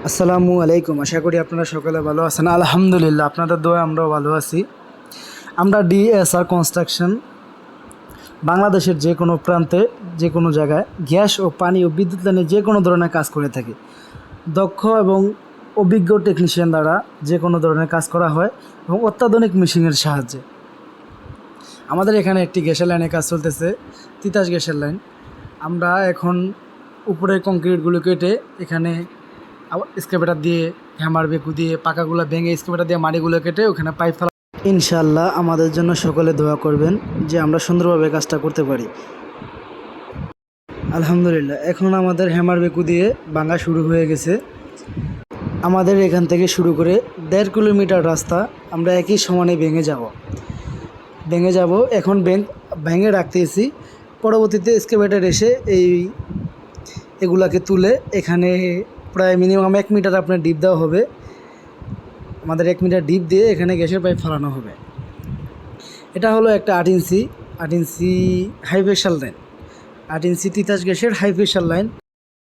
আসসালামু আলাইকুম। আশা করি আপনারা সকলে ভালো আছেন। আলহামদুলিল্লাহ, আপনাদের দোয়ায় আমরাও ভালো আছি। আমরা ডিএসআর কনস্ট্রাকশন বাংলাদেশের যে কোনো প্রান্তে, যে কোনো জায়গায় গ্যাস ও পানি ও বিদ্যুৎ লাইনে যে কোনো ধরনের কাজ করে থাকি। দক্ষ এবং অভিজ্ঞ টেকনিশিয়ান দ্বারা যে কোনো ধরনের কাজ করা হয় এবং অত্যাধুনিক মেশিনের সাহায্যে। আমাদের এখানে একটি গ্যাসের লাইনে কাজ চলতেছে, তিতাস গ্যাসের লাইন। আমরা এখন উপরে কংক্রিটগুলো কেটে এখানে স্ক্রেপার দিয়ে, হ্যামার বেকু দিয়ে পাকাগুলো ভেঙে স্ক্রেপার দিয়ে মাটিগুলো কেটে ওখানে পাইপ ফেলা। ইনশাআল্লাহ আমাদের জন্য সকলে দোয়া করবেন যে আমরা সুন্দরভাবে কাজটা করতে পারি। আলহামদুলিল্লাহ, এখন আমাদের হ্যামার বেকু দিয়ে ভাঙা শুরু হয়ে গেছে। আমাদের এখান থেকে শুরু করে 1.5 কিলোমিটার রাস্তা আমরা একই সমানে ভেঙে যাব। এখন ভেঙে রাখতেছি, পরবর্তীতে এক্সকাভেটর এসে এগুলাকে তুলে এখানে প্রায় মিনিমাম 1 মিটার আপনার ডিপ দেওয়া হবে। আমাদের 1 মিটার ডিপ দিয়ে এখানে গ্যাসের পাইপ ফেলানো হবে। এটা হলো একটা 8 ইঞ্চি হাই প্রেশার লাইন, 8 ইঞ্চি তিতাস গ্যাসের হাই প্রেশার লাইন।